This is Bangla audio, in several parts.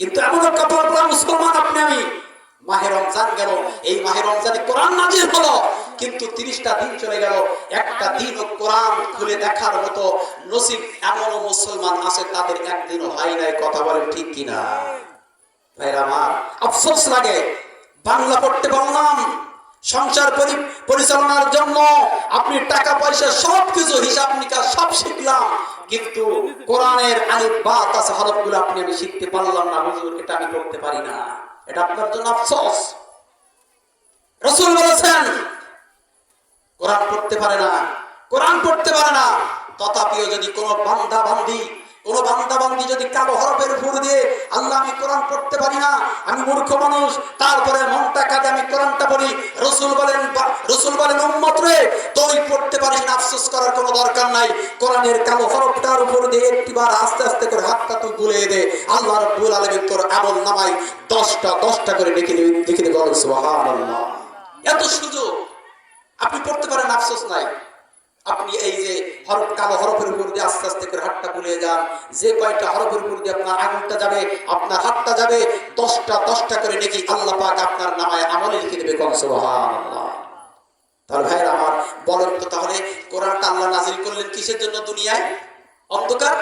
কিন্তু এমন কপাল পোড়া মুসলমান আপনি আমি, মাহে রমজান গেল, এই মাহে রমজানে কোরআন নাজিল হলো, কিন্তু 30টা দিন চলে গেল, একটা দিনও কোরআন খুলে দেখার মতো নসিব এমনও মুসলমান আছে তাদের একদিনও হয় নাই। কথা বলেন ঠিক কিনা ভাইরা আমার? আফসোস লাগে। বাংলা পড়তে বললাম, সংসার পরিচালনার জন্য আপনি টাকা পয়সা সবকিছু হিসাব নিকাশ সব শিখলাম, কিন্তু কোরআনের আলিফ বা তাসা হরফগুলো আপনি আমি শিখতে পারলাম না। হুজুর, এটা আমি করতে পারি না, এটা আপনার জন্য আফসোস। রাসূল বলেছেন কোরআন পড়তে পারে না, কোরআন পড়তে পারে না, তথাপিও যদি কোনো বান্দা বান্দি যদি কালো হরফের উপর দিয়ে আল্লাহ আমি কোরআন পড়তে পারি না, আমি মূর্খ মানুষ, তারপরে মনটা কাঁদে আমি কোরআনটা পড়ি, রাসূল বলেন উম্মত রে, তুই পড়তে পারিস না, আফসোস করার কোনো দরকার নাই। কোরআনের কালো হরফটার উপর দিয়ে একটিবার আস্তে আস্তে করে হাতটা তুই বুলিয়ে দে, আল্লাহ রাব্বুল আলামিন তোর আমল নামায় 10টা করে লিখে দিবে। বলেন সুবহানাল্লাহ। এত সুযোগ আপনি পড়তে পারেন, আফসোস নাই। আপনি এই যে কালো হরফের উপর দিয়ে আস্তে আস্তে করে হাতটা বুলিয়ে যান, যে কয়টা হরফের উপর দিয়ে আপনার আঙুলটা যাবে, আপনার হাতটা যাবে, 10টা করে নাকি আল্লাহ পাক আপনার নামায় আমলে লিখে দেবে। কোন সুবহানাল্লাহ। তাহলে ভাইরা আমার, বলেন তো তাহলে কোরআনটা আল্লাহ নাজিল করলেন কিসের জন্য দুনিয়ায়? অন্ধকার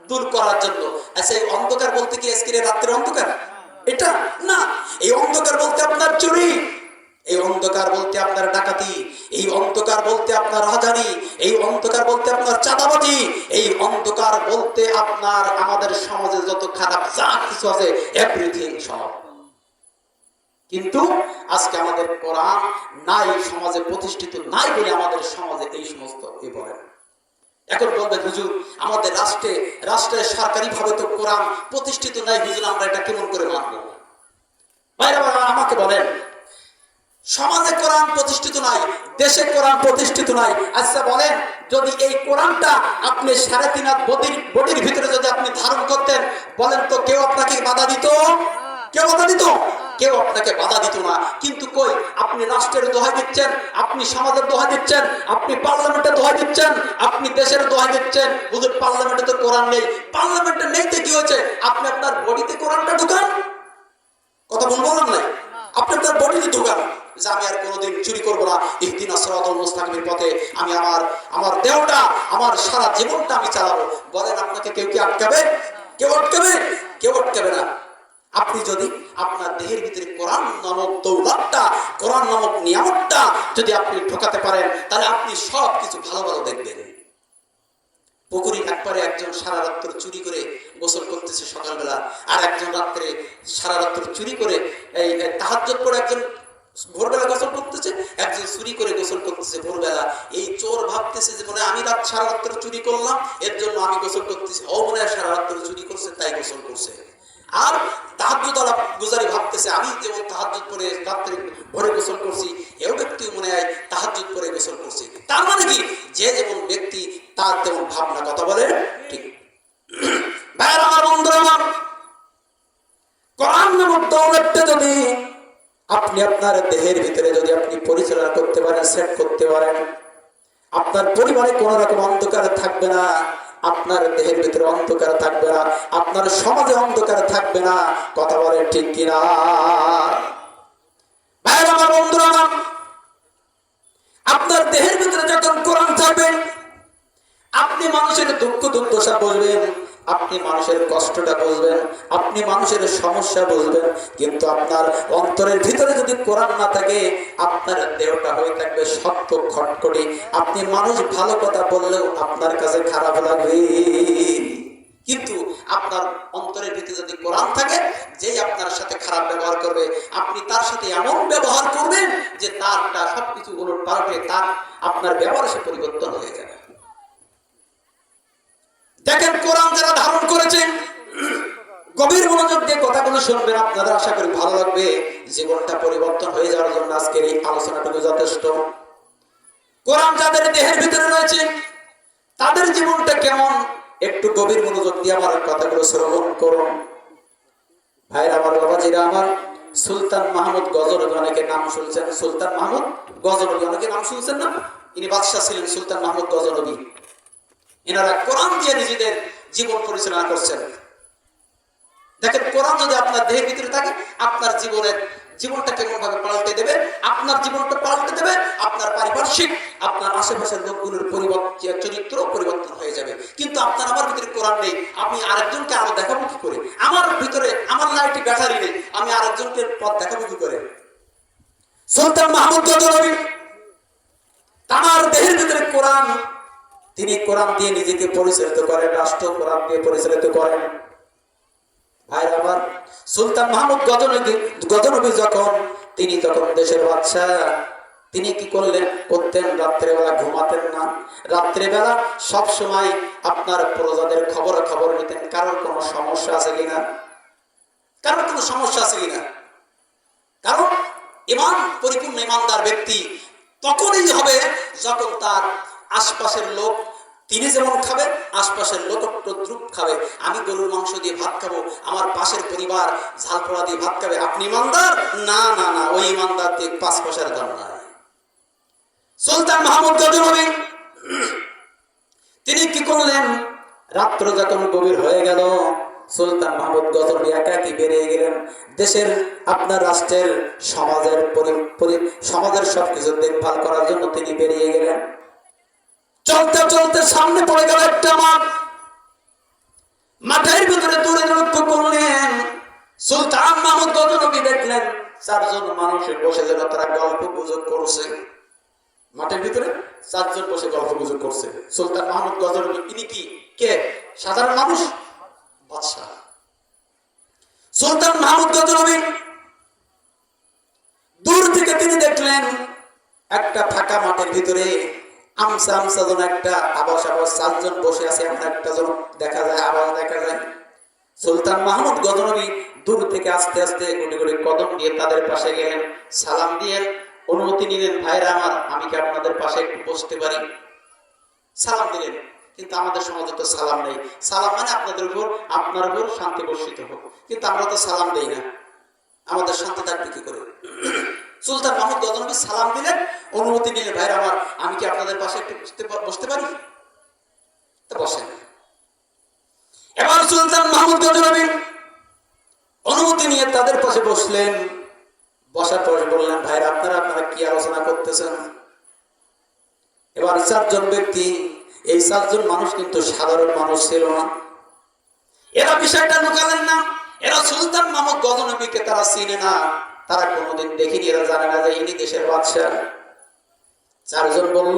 দূর করার জন্য। আচ্ছা, এই অন্ধকার বলতে কি আজকের রাত্রের অন্ধকার? এটা না। এই অন্ধকার বলতে আপনার চুরি, এই অন্ধকার বলতে আপনার ডাকাতি, এই অন্ধকার বলতে আপনার রাজানি, এই অন্ধকার বলতে আপনার চাঁদাবাজি, এই অন্ধকার বলতে আপনার আমাদের সমাজে যত খারাপ যা কিছু আছে এভরিথিং সব। কিন্তু আজকে আমাদের কোরআন নাই, সমাজে প্রতিষ্ঠিত নাই বলে আমাদের সমাজে এই সমস্ত বলেন। এখন বলবেন হুজুর, আমাদের রাষ্ট্রে সরকারি ভাবে তো কোরআন প্রতিষ্ঠিত নাই, হুজুর আমরা এটা কেমন করে মানব? ভাইরা আমাকে বলেন, সমাজে কোরআন প্রতিষ্ঠিত নাই, দেশে কোরআন প্রতিষ্ঠিত নাই। আচ্ছা বলেন, যদি এই কোরআনটা আপনি 3.5 হাত বডির ভিতরে যদি আপনি ধারণ করতেন, বলেন তো কেউ আপনাকে বাধা দিত? কেউ বাধা দিত? কেউ আপনাকে বাধা দিত না। কিন্তু কই, আপনি রাষ্ট্রের দোহাই দিচ্ছেন, আপনি সমাজের দোহাই দিচ্ছেন, আপনি পার্লামেন্টের দোহাই দিচ্ছেন, আপনি দেশের দোহাই দিচ্ছেন। হুজুর পার্লামেন্টে তো কোরআন নেই। পার্লামেন্টে নেই তো কি হয়েছে? আপনি আপনার বডিতে কোরআনটা ঢুকান। কথা বললাম নাই? আপনি আপনার বডিতে ঢুকান যে আমি আর কোনোদিন চুরি করবো না, ইহদিনাস সিরাতাল মুস্তাকিমের পথে আমি আমার দেহটা, আমার সারা জীবনটা আমি চালাবো। বলেন আপনাকে কেউ কি আটকাবে? কেউ আটকাবে? কেউ আটকাবে না। আপনি যদি আপনার দেহের ভিতরে কোরআন নামক দৌলতটা, কোরআন নামক নিয়ামতটা যদি আপনি ঢোকাতে পারেন, তাহলে আপনি সব কিছু ভালো ভালো দেখবেন। পুকুরে একবারে একজন সারা রাত্র চুরি করে গোসল করতেছে সকালবেলা, আর একজন রাত্রে সারা রাত্র চুরি করে এই তাহাজ্জুদ পড়ে একজন ভোরবেলা গোসল করতেছে, একজন চুরি করে গোসল করতেছে ভোরবেলা। এই চোর ভাবতেছে যে মনে আমি সারা রাত্র চুরি করলাম, এর জন্য আমি গোসল করতেছি। ও মনে হয় সারা রাত্র চুরি করছে তাই গোসল করছে। আর তাহাজ্জুদ গুজারি ভাবতেছে আমি যেমন তাহাজ্জুদ পরে রাত্রে ভোরে গোসল করছি, এও ব্যক্তিও মনে হয় তাহাজ্জুদ পরে গোসল করছে। তার মানে কি, যে যেমন ব্যক্তি তার তেমন ভাবনা। কথা বলে ঠিক? ভাইরা আমার, বন্ধুরা আমার, কোরআন নামক দৌলতটা যদি আপনি আপনার দেহের ভিতরে যদি আপনি পরিচালনা করতে পারেন, সেট করতে পারেন, আপনার পরিবারে কোন রকম অন্ধকার থাকবে না, আপনার দেহের ভিতরে অন্ধকার থাকবে না, আপনার সমাজে অন্ধকার থাকবে না। কথা বলে ঠিক কিনা ভাইরা আমার, বন্ধুরা আমার, আপনার দেহের ভিতরে যখন কোরআন থাকবে, আপনি মানুষের দুঃখ দুর্দশা বুঝবেন, আপনি মানুষের কষ্টটা বুঝবেন, আপনি মানুষের সমস্যা বুঝবেন। কিন্তু আপনার অন্তরের ভিতরে যদি কোরআন না থাকে, আপনার দেহটা হয়ে থাকবে শক্ত খটখটি। আপনি মানুষ ভালো কথা বললেও আপনার কাছে খারাপ লাগবে। কিন্তু আপনার অন্তরের ভিতরে যদি কোরআন থাকে, যেই আপনার সাথে খারাপ ব্যবহার করবে, আপনি তার সাথে এমন ব্যবহার করবেন যে তারটা সবকিছু উলট পাল্টে তার আপনার ব্যবহার সে পরিবর্তন হয়ে যাবে। দেখেন, কোরআন যারা ধারণ করেছেন, গভীর মনোযোগ দিয়ে কথাগুলো শুনবেন, আপনাদের আশা করি ভালো লাগবে। জীবনটা পরিবর্তন হয়ে যাওয়ার জন্য আজকের এই আলোচনাটুকু যথেষ্ট। কোরআন যাদের দেহের ভিতরে রয়েছে, তাদের জীবনটা কেমন, একটু গভীর মনোযোগ দিয়ে আমার কথাগুলো শ্রবণ করুন। ভাইরা আমার, বাবাজিরা আমার, সুলতান মাহমুদ গজনবী, অনেকে নাম শুনছেন। সুলতান মাহমুদ গজনবী অনেকে নাম শুনছেন না? ইনি বাদশাহ ছিলেন, সুলতান মাহমুদ গজনবী। এনারা কোরআন দিয়ে নিজেদের জীবন পরিচালনা করছেন। দেখেন কোরআন যদি আপনার দেহের ভিতরে থাকে, আপনার জীবনটা কেমন ভাবে পাল্টে দেবে, আপনার জীবনটা পাল্টে দেবে, আপনার পারিপার্শ্বিক, আপনার আশেপাশের লোকগুলোর চরিত্র পরিবর্তন হয়ে যাবে। কিন্তু আপনার আমার ভিতরে কোরআন নেই, আমি আরেকজনকে আলো দেখাবো কি করে? আমার ভিতরে আমার লাইটে ব্যাটারি নেই, আমি আরেকজনকে পথ দেখাবো কি করে? সুলতান মাহমুদ গজনবী তার দেহের ভিতরে কোরআন, তিনি কোরআন দিয়ে নিজেকে পরিচালিত করেন, রাষ্ট্র কোরআন দিয়ে পরিচালিত করেন। ভাই আমার, সুলতান মাহমুদ গজনবী তিনি তখন দেশের বাদশা, তিনি কি করতেন? রাত্রেবেলা ঘুমাতেন না, রাত্রেবেলা সব সময় আপনার প্রজাদের খবর নিতেন, কারোর কোনো সমস্যা আছে কিনা, কারণ পরিপূর্ণ ইমানদার ব্যক্তি তখনই হবে যখন তার আশপাশের লোক, তিনি যেমন খাবে আশপাশের লোক তদ্রুপ খাবে। আমি গরুর মাংস দিয়ে ভাত খাবো, আমার পাশের পরিবার ঝাল পোড়া দিয়ে ভাত খাবে, আপনি ইমানদার? না, ওই ইমানদার দিয়ে 5 পয়সার দাম নাই। সুলতান মাহমুদ গজনবী তিনি কি করলেন? রাত্র যখন গভীর হয়ে গেল, সুলতান মাহমুদ গজনবী একাকী বেরিয়ে গেলেন। দেশের, আপনার রাষ্ট্রের, সমাজের সবকিছু দেখভাল করার জন্য তিনি বেরিয়ে গেলেন। চলতে চলতে সামনে পড়ে গেল একটা মাঠের ভিতরে দূরে লক্ষ্য করলেন, সুলতান মাহমুদ গজনবী দেখলেন 4 জন মানুষ বসে যেন তারা গল্প গুজব করছে। মাঠের ভিতরে 4 জন বসে গল্প গুজব করছে। সুলতান মাহমুদ গজনবী তিনি কি কে? সাধারণ মানুষ? বাদশা। সুলতান মাহমুদ গজনবী দূর থেকে তিনি দেখলেন একটা ফাঁকা মাঠের ভিতরে আমসা যেন একটা আবাস 4 জন বসে আছে, এমন একটা জন দেখা যায়, আবাস দেখা যায়। সুলতান মাহমুদ গজনবী দূর থেকে আস্তে আস্তে গুটি গুটি কদম দিয়ে তাদের পাশে গেলেন, সালাম দিয়ে অনুমতি নিলেন, ভাইরা আমার, আমি কি আপনাদের পাশে একটু বসতে পারি? সালাম দিলেন। কিন্তু আমাদের সমাজে তো সালাম নেই। সালাম মানে আপনার উপর শান্তি বর্ষিত হোক, কিন্তু আমরা তো সালাম দেই না, আমাদের শান্তি থাকবে কি করে? সুলতান মাহমুদ গজনবী সালাম দিলেন, অনুমতি নিলেন, ভাইরা আমার, আমি কি আপনাদের পাশে একটু বসতে পারি? তো বসেন। এবার সুলতান মাহমুদ গজনবী অনুমতি নিয়ে তাদের পাশে বসলেন। বসার পর বললেন, ভাইরা আপনারা কি আলোচনা করতেছেন? এবার 4 জন ব্যক্তি, এই 4 জন মানুষ কিন্তু সাধারণ মানুষ ছিল না। এরা বিষয়টা লুকালেন না, এরা সুলতান মাহমুদ গজনবীকে তারা চিনে না, তারা কোনোদিন দেখিনি, এরা জানে না যে ইনি দেশের বাদশা। 4 জন বলল,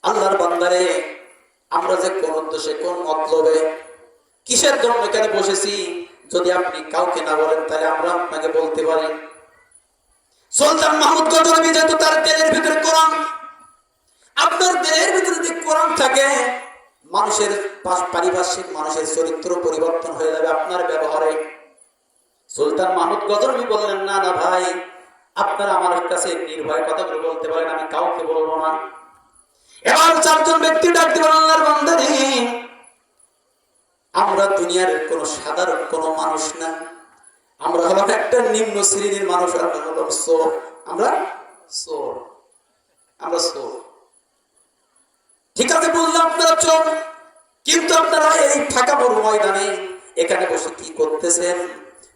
আল্লাহর বান্দারে, আমরা যে কোন উদ্দেশ্যে, কোন মতলবে, কিসের জন্য এখানে বসেছি, যদি আপনি কাউকে না বলেন তাহলে আমরা আপনাকে বলতে পারি। সুলতান মাহমুদ গজনবী যেহেতু তার দিলের ভিতরে কোরআন, আপনার দিলের ভিতরে যদি কোরআন থাকে, মানুষের পারিপার্শ্বিক মানুষের চরিত্র পরিবর্তন হয়ে যাবে আপনার ব্যবহারে। সুলতান মাহমুদ গজনবী বললেন, না ভাই, আপনারা আমার কাছে নির্ভয় কথাগুলো বলতে পারেন, আমি কাউকে বলবো না। এবার 4 জন ব্যক্তি ডাক দিলেন, আল্লাহর বান্দারে, আমরা দুনিয়ার কোন সাধারণ কোন মানুষ না, আমরা হলাম একটা নিম্ন শ্রেণীর মানুষ, আমরা হলাম চোর, আমরা চোর। ঠিক আছে, বুঝলাম আপনারা চোর, কিন্তু আপনারা এই ফাঁকা বড় ময়দানে এখানে বসে কি করতেছেন?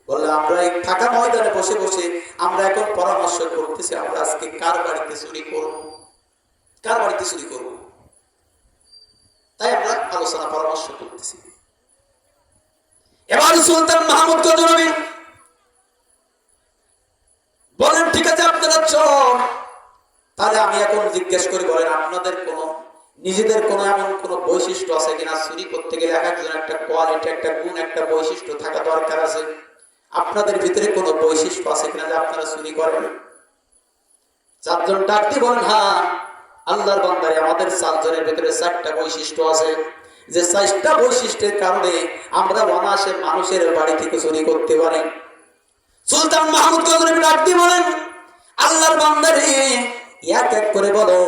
বললে, আমরা এই ফাঁকা ময়দানে বসে বসে আমরা এখন পরামর্শ করতেছি, আমরা আজকে কার বাড়িতে চুরি করবো, তাই আমরা আলোচনা পরামর্শ করতেছি। এবার সুলতান মাহমুদ গজনবী বলেন, ঠিক আছে, আপনারা চোর, তাহলে আমি এখন জিজ্ঞেস করি, বলেন আপনাদের নিজেদের কোন এমন কোন বৈশিষ্ট্য আছে কিনা? চুরি করতে গেলে এক একজন একটা কোয়ালিটি, একটা গুণ, একটা বৈশিষ্ট্য থাকা দরকার আছে। আপনাদের ভিতরে কোন বৈশিষ্ট্য আছে কিনা যে আপনারা চুরি করেন? 4 জন ডাক দিয়ে বলেন, হ্যাঁ আল্লাহর বান্দারে, আমাদের 4 জনের ভিতরে 4টা বৈশিষ্ট্য আছে, যে 4টা বৈশিষ্ট্যের কারণে আমরা অনায়াসে মানুষের বাড়ি থেকে চুরি করতে পারি। সুলতান মাহমুদ গজনবী ডাক দিয়ে বলেন, আল্লাহর বান্দারে, এক এক করে বলো,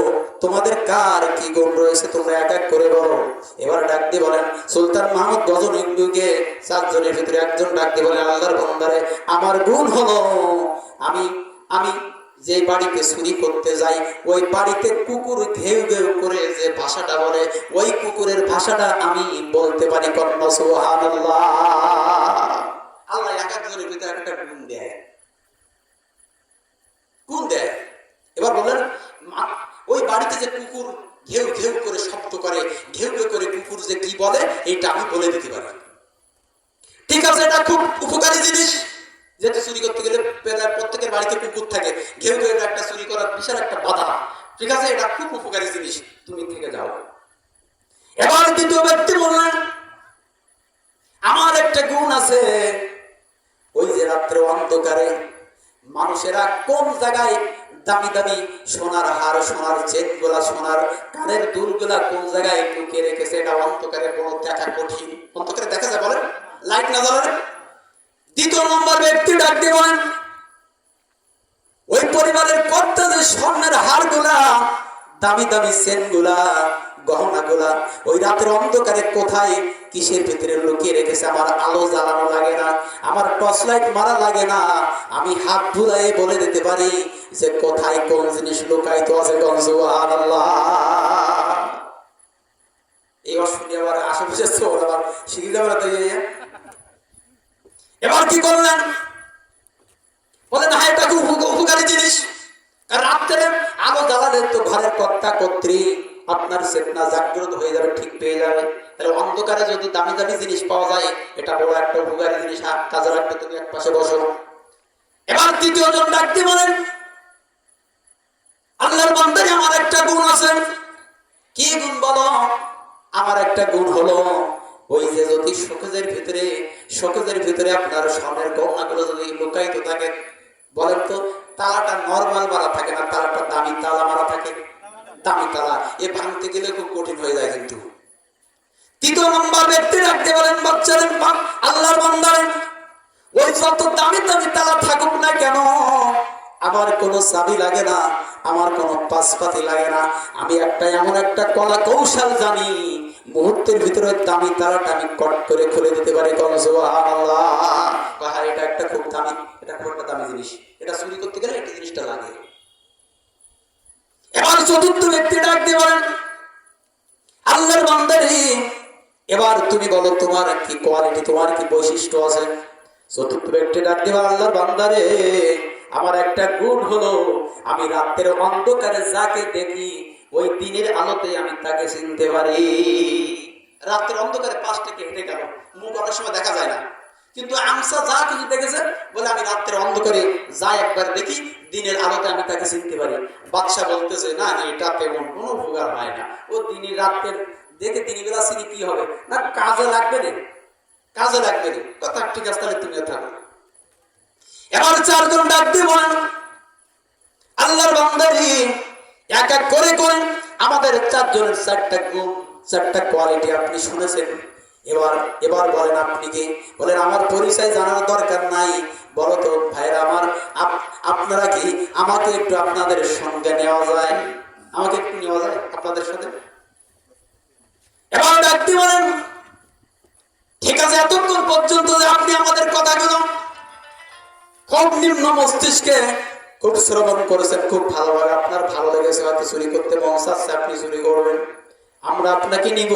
তোমাদের কার কি গুণ রয়েছে, তোমরা এক এক করে বলো। এবার ডাক দিয়ে বলেন, সুলতান মাহমুদ গজনবীকে 4 জনের ভিতরে একজন ডাক দিয়ে বলেন, আল্লাহর বান্দারে, আমার গুণ হলো, আমি যে বাড়িতে চুরি করতে যাই, ওই বাড়িতে কুকুর ঘেউ ঘেউ করে যে ভাষাটা বলে, ওই কুকুরের ভাষাটা আমি বলতে পারি। কন্যা সুবহানাল্লাহ। দেয়? কোন দেয়? এবার বলেন, ওই বাড়িতে যে কুকুর ঘেউ ঘেউ করে শব্দ করে, ঘেউ ঘেউ করে কুকুর যে কি বলে এইটা আমি বলে দিতে পারি। ঠিক আছে, এটা খুব উপকারী জিনিস। যেটা চুরি করতে গেলে প্রত্যেকের বাড়িতে কুকুর থাকে, ঘেউ ঘেউ একটা চুরি করার বিশাল একটা বাধা। ঠিক আছে, এটা খুব উপকারী জিনিস, তুমি থেকে যাও। এবার দ্বিতীয় ব্যক্তি বললেন, আমার একটা গুণ আছে, ওই যে রাত্রে অন্ধকারে মানুষেরা কোন জায়গায় দামি দামি সোনার হার, সোনার চেন গুলা, সোনার কানের দুল গুলা কোন জায়গায় লুকিয়ে রেখেছে, এটা অন্ধকারে বড় দেখা কঠিন। অন্ধকারে দেখা যায়, বলেন, লাইট না জ্বালালে। দ্বিতীয় নম্বর ব্যক্তি ডাক দিয়ে বলেন, ওই পরিবারের কর্তা যে স্বর্ণের হার গুলা, দামি দামি চেন গুলা, গহনা গুলা ওই রাতের অন্ধকারে কোথায় কিসের ভিতরে লুকিয়ে রেখেছে, আমার আলো জ্বালানো লাগে না, আমার টর্চ লাইট মারা লাগে না, আমি হাত বুলাই বলে দিতে পারি যে কোথায় কোন জিনিস লুকায়িত আছে। সুবহানাল্লাহ। এই অশুনি আবার আশেপাশে চোর আবার শিখে যাবে না। এবার কি করলেন? বলেন, হ্যাঁ, এটা খুব উপকারী জিনিস। রাত্রে আলো জ্বালালে তো ঘরের কর্তা কর্ত্রী আপনার চেতনা জাগ্রত হয়ে যাবে, ঠিক পেয়ে যাবে। তাহলে অন্ধকারে যদি দামি দামি জিনিস পাওয়া যায়, এটা বড় একটা উপকারী জিনিস। কাজে লাগবে, তুমি এক পাশে বসো। এবার তৃতীয় জন ডাকতে বলেন, আল্লাহর বান্দারে আমার একটা গুণ আছে। কি গুণ বলো? আমার একটা গুণ হলো, ওই যে যদি শোকেজের ভিতরে আপনার স্বর্ণের গহনাগুলো যদি লুকায়িত থাকে, বলেন তো তালাটা নরমাল মারা থাকে না, তালাটা দামি তালা মারা থাকে। দামি তালা এ ভাঙতে গেলে খুব কঠিন হয়ে যায়। কিন্তু তৃতীয় নম্বর ব্যক্তি রাখতে বলেন, বাচ্চাদের আল্লাহর বান্দার ওই যত দামি দামি তালা থাকুক না কেন, আমার কোনো চাবি লাগে না, আমার কোনো পাশপাতি লাগে না, আমি একটা এমন একটা কলা কৌশল জানি, মুহূর্তের ভিতরে দামি তালাটা আমি কট করে খুলে দিতে পারি। সুবহানাল্লাহ। এটা একটা খুব দামি, এটা খুব একটা দামি জিনিস, এটা চুরি করতে গেলে একটা জিনিসটা লাগে। এবার চতুর্থ ব্যক্তি ডাক দিয়ে বলেন, আল্লাহর বান্দারে এবার তুমি বলো তোমার কি কোয়ালিটি, তোমার কি বৈশিষ্ট্য আছে। চতুর্থ ব্যক্তি ডাক দিয়ে, আল্লাহর বান্দারে আমার একটা গুণ হলো, আমি রাতের অন্ধকারে যাকে দেখি ওই দিনের আলোতে আমি তাকে চিনতে পারি। রাতের অন্ধকারে পাশ থেকে হেঁটে গেল, মুখ অনেক সময় দেখা যায় না, কিন্তু আমসা যা কিছু দেখেছে বলে আমি রাতের অন্ধকারে যা একবার দেখি দিনের আলোতে আমি তাকে চিনতে পারি। বাদশা বলতেছে, না এটা তেমন কোনো উপকার হয় না, ও দিনের রাতের দেখে দিনের বেলা চিনি কি হবে না, কাজে লাগবে না, কাজে লাগবে না। কথা ঠিক আছে, তাহলে তুমিও থাকো। এবার চারজন ডাক দিয়ে বলেন, আল্লাহর বান্দারি এক এক করে করেন আমাদের চারজনের চারটা গুণ, চারটা কোয়ালিটি আপনি শুনেছেন। এবার বলেন আপনি কি? বলেন, আমার পরিচয় জানার দরকার নাই, বলো তো ভাইরা আমার, আপনারা কি আমাকে একটু আপনাদের সঙ্গে নেওয়া যায়, আমাকে একটু নেওয়া যায় আপনাদের সাথে? এবার ডাক দিয়ে বলেন, ঠিক আছে, এতক্ষণ পর্যন্ত যে আপনি আমাদের কথাগুলো খুব নিম্ন মস্তিষ্কে খুব শ্রবণ করেছেন, খুব ভালো লাগে, আপনার ভালো লেগেছে, হয়তো চুরি করতে মন চাচ্ছে, আপনি চুরি করবেন, আমরা আপনাকে নিব।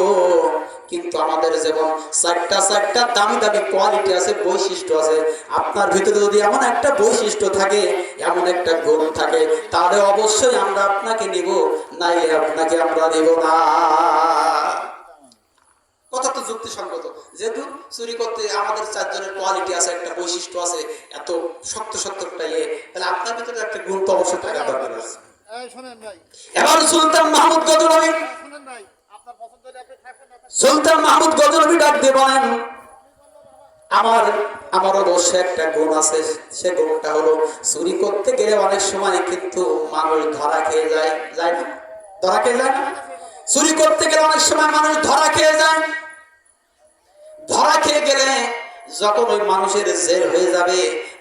কিন্তু আমাদের যেমন চারটা দামি দামি কোয়ালিটি আছে, বৈশিষ্ট্য আছে, আপনার ভিতরে যদি এমন একটা বৈশিষ্ট্য থাকে, এমন একটা গুণ থাকে, তাহলে অবশ্যই আমরা আপনাকে নিব, নাইলে আপনাকে আমরা নিব না। কথা তো যুক্তিসঙ্গত, যেহেতু চুরি করতে আমাদের চারজনের কোয়ালিটি আছে, একটা বৈশিষ্ট্য আছে, এত শক্ত একটা ইয়ে, তাহলে আপনার ভিতরে একটা গুণ তো অবশ্যই থাকা দরকার আছে। এবার সুলতান মাহমুদ গজনবী ডাক দিয়ে বলেন, আমার অবশ্যই একটা গুণ আছে, সে গুণটা হলো চুরি করতে গেলে অনেক সময় কিন্তু মানুষ ধরা খেয়ে যায়, যায় না? ধরা খেয়ে যায় না? চুরি করতে গেলে অনেক সময় মানুষ ধরা খেয়ে যায়। ধরা খেয়ে গেলে যখন ওই মানুষের জেল হয়ে যাবে,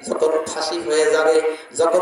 যখন ফাঁসি হয়ে যাবে, যখন